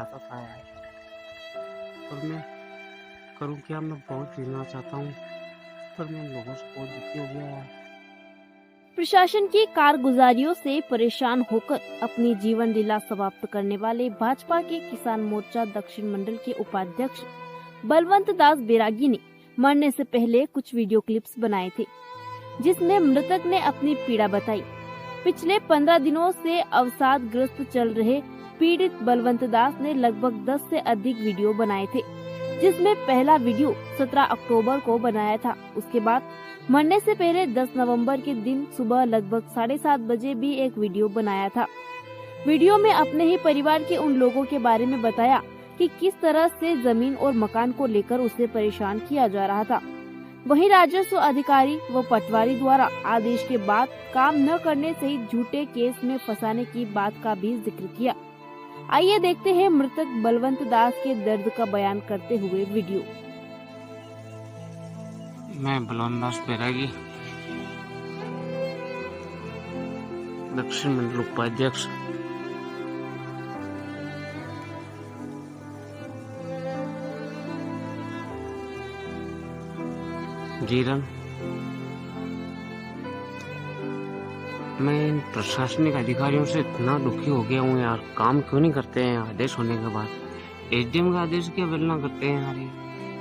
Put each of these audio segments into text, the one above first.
चाहता था यार, पर मैं करूं क्या। मैं बहुत जीना चाहता हूं, पर मैं लोगों से बहुत दुखी हो गया यार। प्रशासन की कारगुजारियों से परेशान होकर अपनी जीवन लीला समाप्त करने वाले भाजपा के किसान मोर्चा दक्षिण मंडल के उपाध्यक्ष बलवंत दास बैरागी ने मरने से पहले कुछ वीडियो क्लिप्स बनाए थे, जिसमें मृतक ने अपनी पीड़ा बताई। पिछले 15 दिनों से अवसादग्रस्त चल रहे पीड़ित बलवंत दास ने लगभग 10 से अधिक वीडियो बनाए थे, जिसमें पहला वीडियो 17 अक्टूबर को बनाया था। उसके बाद मरने से पहले 10 नवंबर के दिन सुबह लगभग 7:30 बजे भी एक वीडियो बनाया था। वीडियो में अपने ही परिवार के उन लोगों के बारे में बताया कि किस तरह से जमीन और मकान को लेकर उसे परेशान किया जा रहा था। वहीं राजस्व अधिकारी व पटवारी द्वारा आदेश के बाद काम न करने सहित झूठे केस में फंसाने की बात का भी जिक्र किया। आइए देखते हैं मृतक बलवंत दास के दर्द का बयान करते हुए वीडियो। मैं बलवंत दास बैरागी, दक्षिण मंडल उपाध्यक्ष। जीरन, मैं इन प्रशासनिक अधिकारियों से इतना दुखी हो गया हूँ यार। काम क्यों नहीं करते हैं आदेश होने के बाद। एसडीएम का आदेश की अवहेलना करते हैं यार, ये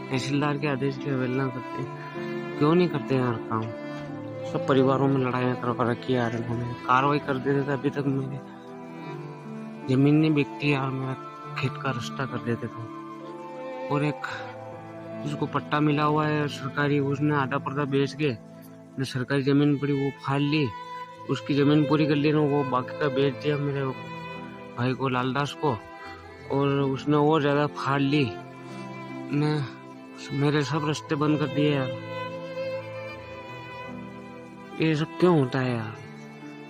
तहसीलदार के आदेश की अवहेलना करते हैं। क्यों नहीं करते हैं यार काम। सब परिवारों में लड़ाइयाँ करवा रखी है यार इन्होंने। कार्रवाई कर देते थे, अभी तक मेरी जमीन नहीं बिकती यार, मेरा खेत का रास्ता कर देते थे। और एक जिसको पट्टा मिला हुआ है सरकारी, उसने आधा पर्दा बेच के ने सरकारी जमीन पड़ी वो फाड़ ली, उसकी जमीन पूरी कर ली ना, वो बाकी का बेच दिया मेरे भाई को, लालदास को, और उसने और ज्यादा फाड़ ली ने मेरे सब रास्ते बंद कर दिए यार। ये सब क्यों होता है यार।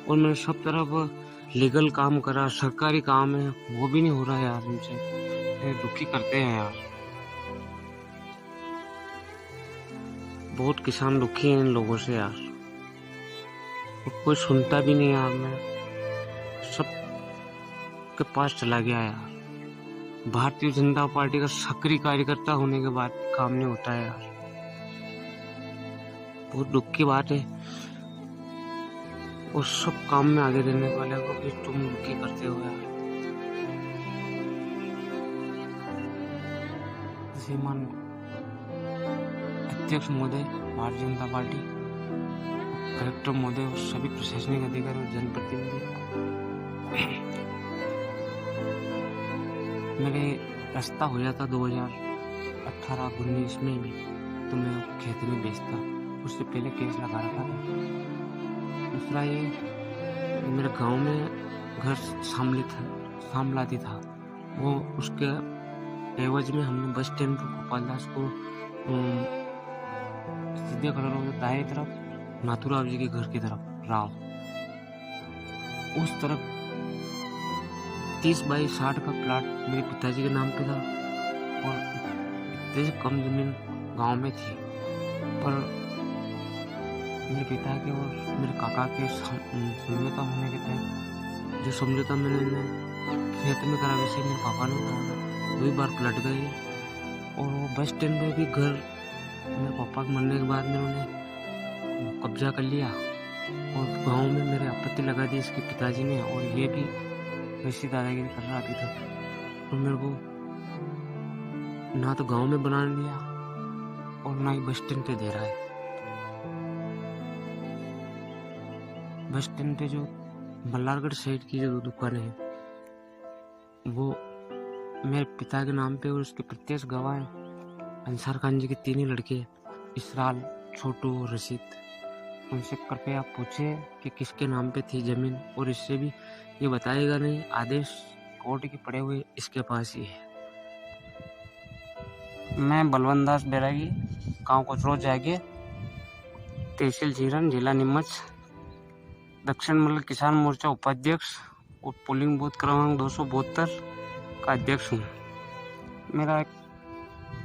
और मैंने सब तरफ लीगल काम करा, सरकारी काम है, वो भी नहीं हो रहा यार इनसे। दुखी करते हैं यार, बहुत किसान दुखी हैं इन लोगों से यार। कोई सुनता भी नहीं यार। मैं सब के पास चला गया यार। भारतीय जनता पार्टी का सक्रिय कार्यकर्ता होने के बाद काम नहीं होता है यार। बहुत दुख की बात है। और सब काम में आगे रहने वाले को भी तुम दुखी करते हो यार। श्रीमान अध्यक्ष महोदय भारतीय जनता पार्टी, कलेक्टर महोदय और सभी प्रशासनिक अधिकारी और जनप्रतिनिधि, मेरे रास्ता हो जाता 2018-19 में भी तो मैं खेत में बेचता। उससे पहले केस लगा रखा था। दूसरा ये मेरे गांव में घर सामलाती था, वो उसके एवज में हमने बस स्टैंड पर गोपालदास को सीधे खड़ा रहो दाएं तरफ, नाथुराव जी के घर की तरफ राव, उस तरफ 30 बाई 60 का प्लाट मेरे पिताजी के नाम पे था। और इतने से कम जमीन गांव में थी, पर मेरे पिता के और मेरे काका के समझौता होने के तहत, जो समझौता मैंने खेत में करा वैसे मेरे पापा ने करा, 2 बार पलट गए। और वो बस स्टैंड में भी घर मेरे पापा के मरने के बाद में उन्होंने कब्जा कर लिया। और गांव में मेरे आपत्ति लगा दी इसके पिताजी ने, और ये भी वैसी दादागिरी कर रहा अभी तक। और मेरे को ना तो गांव में बना लिया और ना ही बस स्टैंड पे दे रहा है। बस स्टैंड पे जो मल्हारगढ़ साइड की जो दुकानें हैं वो मेरे पिता के नाम पे, और उसके प्रत्यक्ष गवाह हैं अंसार खान जी के 3 ही लड़के, इसराल, छोटू, रशीद। उनसे कृपया आप पूछे कि किसके नाम पे थी जमीन, और इससे भी ये बताएगा नहीं, आदेश कोर्ट के पड़े हुए इसके पास ही है। मैं बलवंत दास बैरागी, गाँव कोचरोज जागे, तहसील जीरन, जिला नीमच, दक्षिण मंडल किसान मोर्चा उपाध्यक्ष और पोलिंग बूथ क्रमांक 272 का अध्यक्ष हूँ। मेरा एक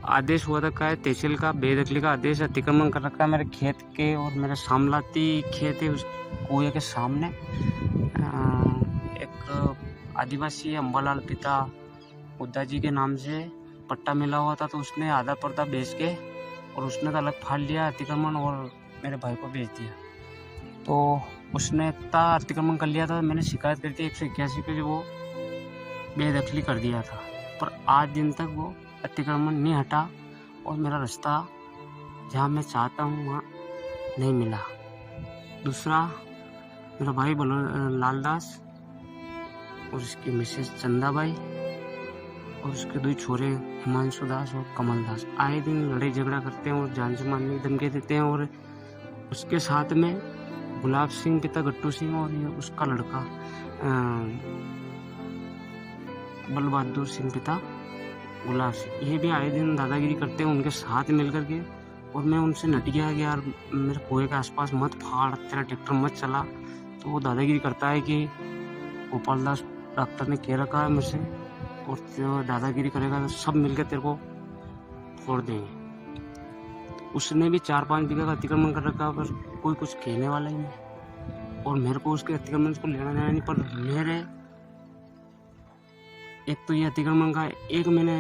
आदेश हुआ था का तहसील का बेदखली का आदेश अतिक्रमण कर रखा है मेरे खेत के, और मेरे सामलाती खेत है उस कुएं के सामने। एक आदिवासी अम्बालाल पिता खुदा जी के नाम से पट्टा मिला हुआ था, तो उसने आधा पर्दा बेच के और उसने तो अलग फाड़ लिया अतिक्रमण और मेरे भाई को बेच दिया। तो उसने इतना अतिक्रमण कर लिया था, मैंने शिकायत करी थी 181 पे, वो बेदखली कर दिया था, पर आज दिन तक वो अतिक्रमण नहीं हटा और मेरा रास्ता जहाँ मैं चाहता हूँ वहाँ नहीं मिला। दूसरा, मेरा भाई लालदास और उसकी मिसेस चंदाबाई और उसके 2 छोरे हिमांशु दास और कमल दास आए दिन लड़ाई झगड़ा करते हैं और जान से मारने की धमकी देते हैं। और उसके साथ में गुलाब सिंह पिता गट्टू सिंह और ये उसका लड़का बल बहादुर सिंह पिता गुलाब सिंह, ये भी आए दिन दादागिरी करते हैं उनके साथ मिल करके। और मैं उनसे नट गया कि यार मेरे कुएं के आसपास मत फाड़, तेरा ट्रैक्टर मत चला। तो वो दादागिरी करता है कि गोपाल दास डॉक्टर ने कह रखा है मुझसे, और जो दादागिरी करेगा तो सब मिलकर तेरे को फोड़ देंगे। उसने भी 4-5 बीघा का अतिक्रमण कर रखा, पर कोई कुछ कहने वाला ही नहीं। और मेरे को उसके अतिक्रमण को लेना देना नहीं, पर मेरे एक तो ये अतिक्रमण का एक मैंने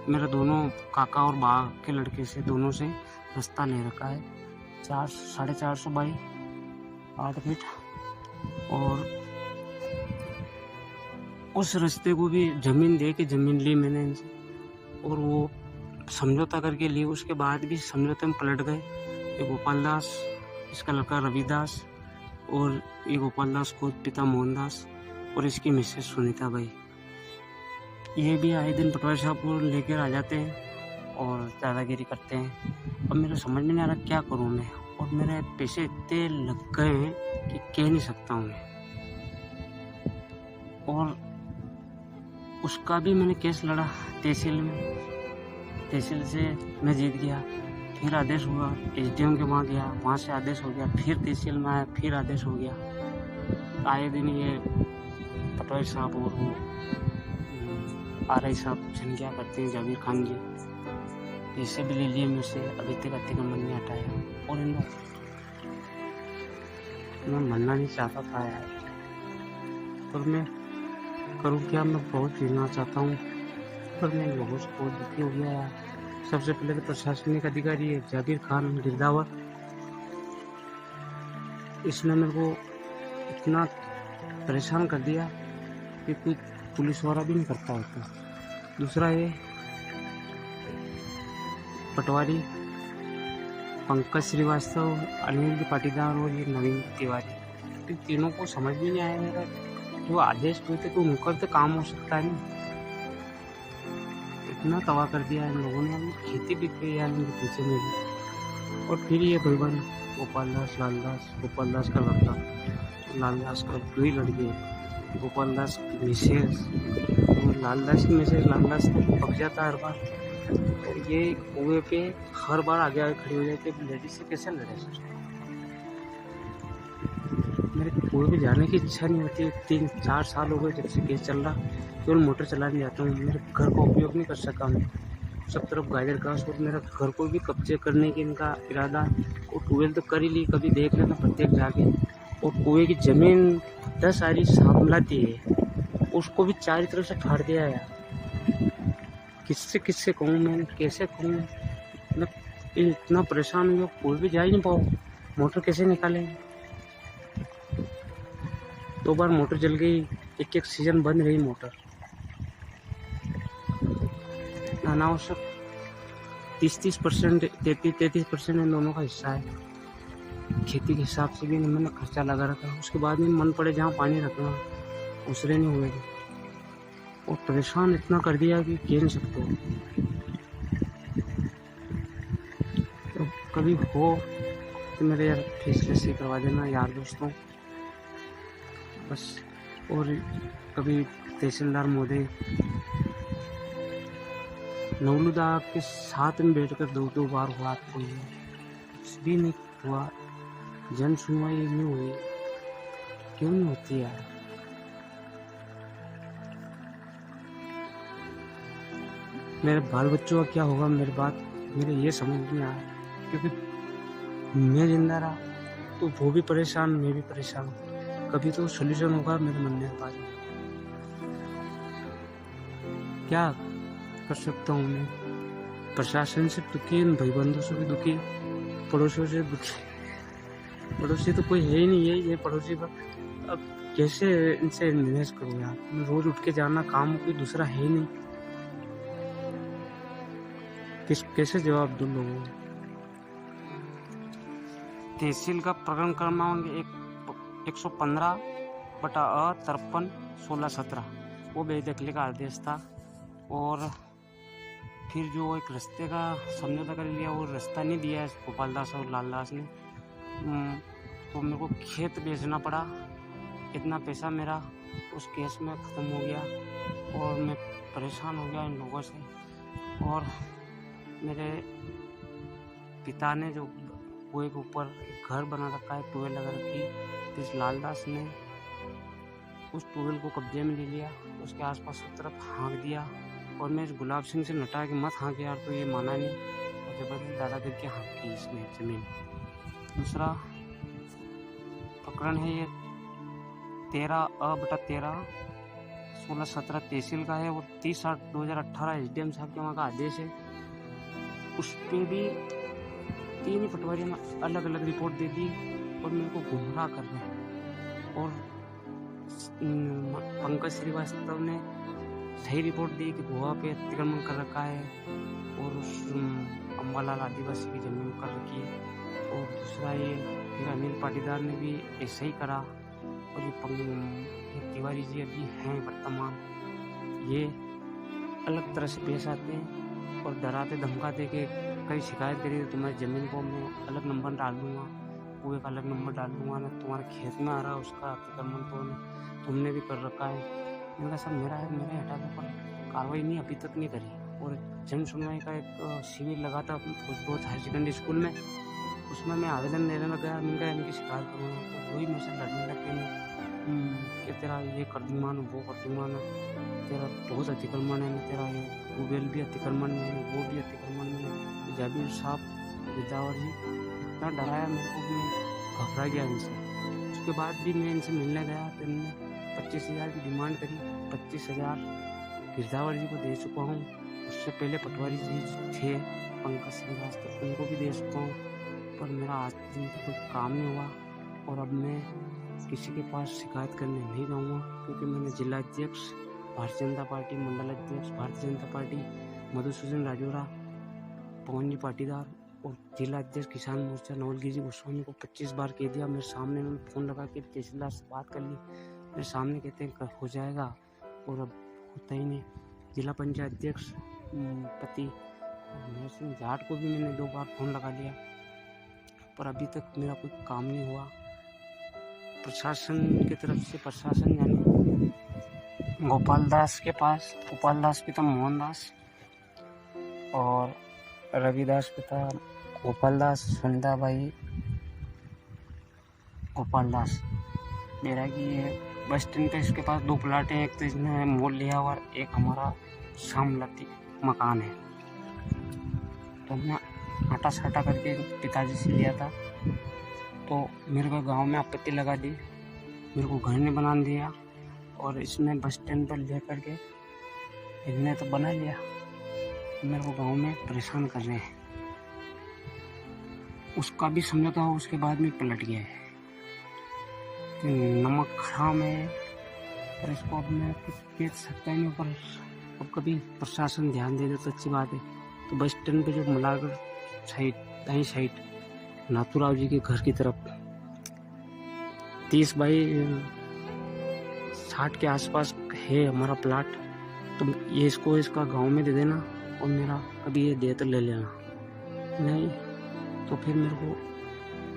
मेरे दोनों काका और बा के लड़के से दोनों से रास्ता ले रखा है 450 बाई 8 फीट। और उस रास्ते को भी जमीन दे के जमीन ली मैंने इनसे, और वो समझौता करके ली। उसके बाद भी समझौते में पलट गए। ये गोपाल दास, इसका लड़का रविदास, और ये गोपाल दास को पिता मोहनदास और इसकी मिसेस सुनीता बाई, ये भी आए दिन पटवारी साहब को लेकर आ जाते हैं और दादागिरी करते हैं। अब मेरे समझ में नहीं आ रहा क्या करूँ मैं, और मेरे पैसे इतने लग गए हैं कि कह नहीं सकता हूँ मैं। और उसका भी मैंने केस लड़ा तहसील में, तहसील से मैं जीत गया, फिर आदेश हुआ, SDM के वहाँ गया, वहाँ से आदेश हो गया, फिर तहसील में आया, फिर आदेश हो गया। आए दिन ये पटवारी साहब और वो RI साहब जन क्या करते हैं, जावेद खान जी, पैसे भी ले लिए मुझसे, अभी तक अतिक्रमण नहीं हटाया। और इन मैं मरना नहीं चाहता था यार, पर मैं करूँ क्या, मैं बहुत जीना चाहता हूँ, पर मैं बहुत दुखी हो गया यार। सबसे पहले तो प्रशासनिक अधिकारी है जावेद खान गिरदावर, इसने मेरे को इतना परेशान कर दिया कि कोई पुलिस वाला भी नहीं करता होता। दूसरा ये पटवारी पंकज श्रीवास्तव, अनिल पाटीदार और ये नवीन तिवारी, इन तीनों को समझ में नहीं आया मेरा जो आदेश हुए थे तो उनका तो काम हो सकता है नहीं। इतना तबाह कर दिया इन लोगों ने, खेती बिक गई यार मेरे पीछे में भी। और फिर ये भाईबंद गोपाल दास लालदास, गोपाल दास का लड़का लालदास का 2 ही लड़के, गोपाल दास की मिसेज और लालदास की मिसेज, लालदास पक जाता हर बार। और ये कुएं पे हर बार आगे आगे खड़ी हो जाती है, लेडीज से कैसे लड़े सर। मेरे कुएं पे जाने की इच्छा नहीं होती। 3-4 साल हो गए जब से केस चल रहा, केवल मोटर चलाने जाता हूँ। मेरे घर का उपयोग नहीं कर सका मैं, सब तरफ गाजर घास, और मेरा घर को भी कब्जे करने की इनका इरादा। और ट्यूबवेल तो कर ही ली, कभी देख लेना प्रत्येक जाके। और कुएं की जमीन 10 आरी सांभलाती है, उसको भी चारों तरफ से फाड़ दिया यार। किससे कहूँ मैं, कैसे कहूँ मैं, इतना परेशान हूँ, कोई भी जा ही नहीं पाओ, मोटर कैसे निकालेंगे। 2 बार मोटर जल गई, एक सीजन बंद रही मोटर। अनावश्यक 30% 33% इन दोनों का हिस्सा है। खेती के हिसाब से भी मैंने खर्चा लगा रखा, उसके बाद में मन पड़े जहाँ पानी रखना उसरे नहीं हुए। और परेशान इतना कर दिया कि कह नहीं सकते। तो कभी हो तो मेरे यार फैसले से करवा देना यार दोस्तों बस। और कभी तहसीलदार महोदय नवलुदा के साथ में बैठकर 2 बार हुआ, कोई कुछ भी नहीं हुआ, जन सुनवाई नहीं हुई। क्यों नहीं होती यार। मेरे बाल बच्चों का क्या होगा, मेरे ये समझ नहीं आया। क्योंकि मैं जिंदा रहा तो वो भी परेशान, मैं भी परेशान। कभी तो सोल्यूशन होगा मेरे मन में बात। क्या कर सकता हूँ मैं? प्रशासन से दुखी, भाई बंधु से भी दुखी, पड़ोसियों से दुखी। पड़ोसी तो कोई है ही नहीं, यही है पड़ोसी पर। अब कैसे इनसे निवेश करूँ यार? मैं रोज उठ के जाना, काम कोई दूसरा है ही नहीं। कैसे जवाब दूं लोगों को? तहसील का प्रकरण क्रमांक 115/53/1617 वो बेदखली का आदेश था। और फिर जो एक रास्ते का समझौता कर लिया, वो रास्ता नहीं दिया गोपाल दास और लाल दास ने, तो मेरे को खेत बेचना पड़ा। इतना पैसा मेरा उस केस में ख़त्म हो गया और मैं परेशान हो गया इन लोगों से। और मेरे पिता ने जो कुएं के ऊपर एक घर बना रखा है, ट्यूबवेल लगा रखी, तो इस लालदास ने उस ट्यूबवेल को कब्जे में ले लिया, उसके आसपास सब तरफ हाँक दिया। और मैं इस गुलाब सिंह से नटा कि मत हाँक यार, तो ये माना नहीं और जबरदस्ती दादागिरी के हाँक की इसने जमीन। दूसरा प्रकरण है ये 13/13/1617 तहसील का है और 30/8/2018 SDM साहब के वहाँ का आदेश है। उस पर भी 3 ही पटवारी ने अलग अलग रिपोर्ट दे दी और मेरे को गुमराह कर रहे हैं। और पंकज श्रीवास्तव ने सही रिपोर्ट दी कि गोवा पे अतिक्रमण कर रखा है और उस अम्बालाल आदिवासी की जमीन कर रखी है। और दूसरा ये फिर अनिल पाटीदार ने भी ऐसा ही करा। और ये तिवारी जी अभी हैं वर्तमान, ये अलग तरह से पेश आते हैं और डराते धमकाते कि कहीं शिकायत करी तो तुम्हारी ज़मीन को मैं अलग नंबर डाल दूँगा, कुएं का अलग नंबर डाल दूँगा, ना तुम्हारे खेत में आ रहा उसका अतिक्रमण तो तुमने भी कर रखा है। मैंने कहा सब मेरा है, मैंने हटा दो, पर कार्रवाई नहीं अभी तक नहीं करी। और जन सुनवाई का एक शिविर लगा था भोजपुर हायर सेकेंडरी स्कूल में, उसमें मैं आवेदन देने लगा। मैंने कहा इनकी शिकायत करूँगा, तो वही मुझसे लड़ने लग गए कि तेरा ये कर्दमान वो कर्दमान है, तेरा बहुत अतिक्रमण है, तेरा ये ट्यूबवेल भी अतिक्रमण में है, वो भी अतिक्रमण में है। जाबिर साहब विदावर जी इतना डराया मेरे को कि मैं घबरा गया इनसे। उसके बाद भी मैं इनसे मिलने गया तो इन्होंने 25,000 की डिमांड करी। 25,000 गिरधावर जी को दे चुका हूँ। उससे पहले पटवारी जी थे पंकज श्रीवास्तव, उनको भी दे चुका हूँ, पर मेरा आज दिन तक कोई काम नहीं हुआ। और अब मैं किसी के पास शिकायत करने नहीं जाऊँगा, क्योंकि मैंने जिला अध्यक्ष भारतीय जनता पार्टी, मंडल अध्यक्ष भारतीय जनता पार्टी मधुसूदन राजौरा, पवन जी पाटीदार और जिला अध्यक्ष किसान मोर्चा नवलगिरी गोस्वामी को 25 बार कह दिया। मेरे सामने मैंने फ़ोन लगा के तहसीलदार से बात कर ली, मेरे सामने कहते हैं हो जाएगा, और अब होता ही नहीं। जिला पंचायत अध्यक्ष पति महेश सिंह जाट को भी मैंने 2 बार फ़ोन लगा लिया, पर अभी तक मेरा कोई काम नहीं हुआ। प्रशासन की तरफ से प्रशासन जाने गोपाल दास के पास, गोपाल दास पिता मोहन दास और रविदास पिता गोपाल दास, सुनीता बाई गोपाल दास मेरा की है। बस स्टैंड पे इसके पास 2 प्लाट हैं, एक तो इसने मोल लिया और एक हमारा शामलती मकान है। तो मैं आटा साटा करके पिताजी से लिया था, तो मेरे को गांव में आपत्ति लगा दी, मेरे को घर नहीं बना दिया। और इसने बस स्टैंड पर ले करके इन्हें तो बना लिया, मेरे को गांव में परेशान कर रहे हैं। उसका भी समझौता हो, उसके बाद में पलट गया है। नमक हराम है, पर इसको अब मैं कुछ बेच सकता नहीं, पर अब कभी प्रशासन ध्यान दे दे तो अच्छी बात है। तो बस स्टैंड पे जो मलागढ़ साइड, दाई साइड नाथूराव जी के घर की तरफ 30/60 के आसपास है हमारा प्लाट, तो ये इसको इसका गांव में दे देना और मेरा कभी ये दे तो ले लेना, नहीं तो फिर मेरे को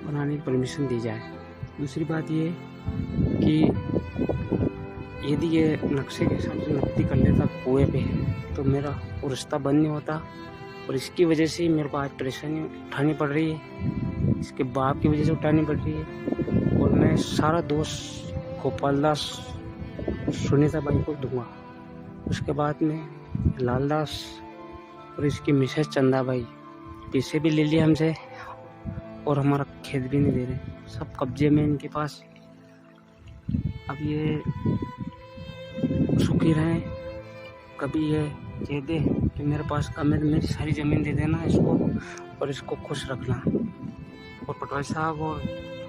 बनाने की परमिशन दी जाए। दूसरी बात ये कि यदि ये नक्शे के हिसाब से नकदी कर लेता कुएं पे, तो मेरा वो रिश्ता बंद नहीं होता। और इसकी वजह से ही मेरे को आज परेशानी उठानी पड़ रही है, इसके बाप की वजह से उठानी पड़ रही है। और मैं सारा दोष गोपाल दास, सुनीता बाई को दूंगा। उसके बाद में लालदास और इसकी मिसेस चंदा बाई, पैसे भी ले लिए हमसे और हमारा खेत भी नहीं दे रहे, सब कब्जे में इनके पास। अब ये सुखी रहें कभी ये कह दे कि मेरे पास कम है तो मेरी सारी ज़मीन दे देना इसको और इसको खुश रखना। और पटवारी साहब और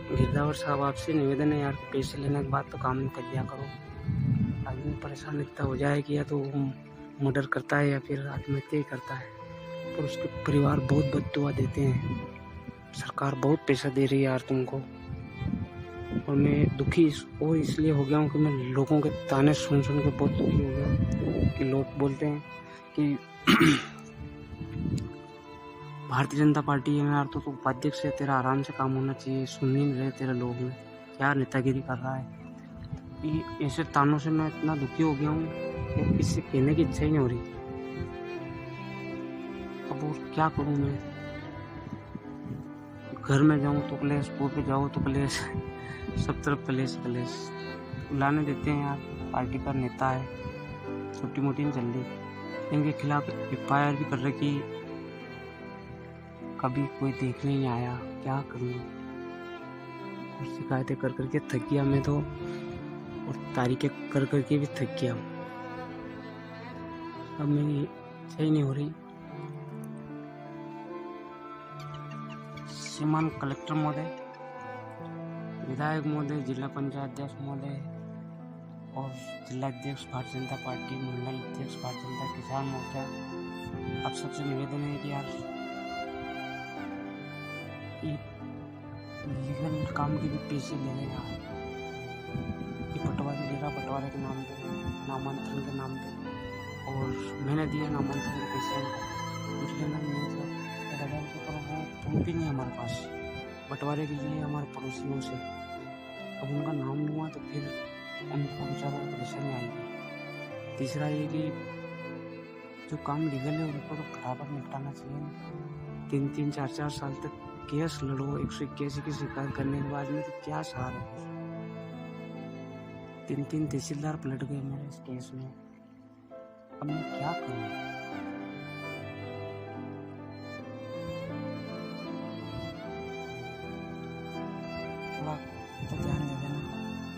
गिरधावर साहब आपसे निवेदन है यार, पैसे लेने के बाद तो काम कर दिया करो। आदमी परेशान इतना हो जाए कि या तो मर्डर करता है या फिर आत्महत्या ही करता है, और उसके परिवार बहुत बददुआ देते हैं। सरकार बहुत पैसा दे रही है यार तुमको। और मैं दुखी और इसलिए हो गया हूँ कि मैं लोगों के ताने सुन के बहुत दुखी हो गया कि लोग बोलते हैं कि भारतीय जनता पार्टी है यार, तो उपाध्यक्ष है, तेरा आराम से काम होना चाहिए, सुन नहीं रहे तेरे लोग में, क्या नेतागिरी कर रहा है। ये ऐसे तानों से मैं इतना दुखी हो गया हूँ कि किसी कहने की इच्छा ही नहीं हो रही। अब और क्या करूँ मैं, घर में जाऊँ तो क्लेश, स्कूल पे जाऊँ तो क्लेश, सब तरफ क्लेश क्लेश लाने देते हैं यार। पार्टी का नेता है, छोटी मोटी नहीं चल रही, इनके खिलाफ FIR भी कर रखी, कभी कोई देखने नहीं आया। क्या करूँ, और शिकायतें कर करके थक गया मैं तो, और तारीखें कर करके भी थक गया। अब मेरी इच्छा ही नहीं हो रही। श्रीमान कलेक्टर महोदय, विधायक महोदय, जिला पंचायत अध्यक्ष महोदय और जिला अध्यक्ष भारतीय जनता पार्टी, मंडल अध्यक्ष भारतीय जनता किसान मोर्चा, आप सबसे निवेदन है कि यार लीगल काम के भी पैसे ले रहे हैं। ये पटवारी ले रहा, पटवारी के नाम पे, नामांतरण के नाम पे, और मैंने दिया नामांतरण के पैसे, कुछ लेना नहीं है। तो वो प्रूफ भी नहीं है हमारे पास, बंटवारे के लिए हमारे पड़ोसियों से। अब उनका नाम लूँगा तो फिर उनको बेचारों को परेशानी आएगी। तीसरा ये कि जो काम लीगल है उनको तो बराबर निपटाना चाहिए। 3-3, 4-4 साल तक केस लड़ो 181 की शिकायत करने के बाद में, तो क्या सहारा है। 3-3 तहसीलदार पलट गए मेरे इस केस में। अब मैं क्या करूँ। तो ध्यान दे देना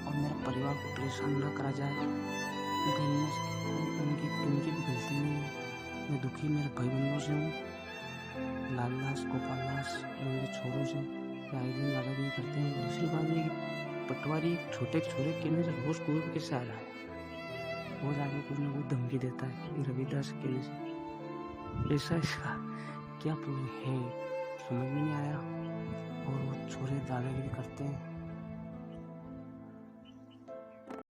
और मेरे परिवार को परेशान न करा जाए, क्योंकि उनकी भी गलती नहीं है। मैं दुखी मेरे भाई बंधुओं से हूँ, लालदास, गोपाल दास, मेरे छोरों से, आए दिन दादागिरी करते हैं। दूसरी बात ये कि पटवारी छोटे छोरे कहने से रोज कोई कैसे आ रहा है, रोज आगे कुछ ना कुछ धमकी देता है कि रविदास के ऐसा इसका क्या है समझ में नहीं आया। और वो छोरे दादागिरी करते हैं।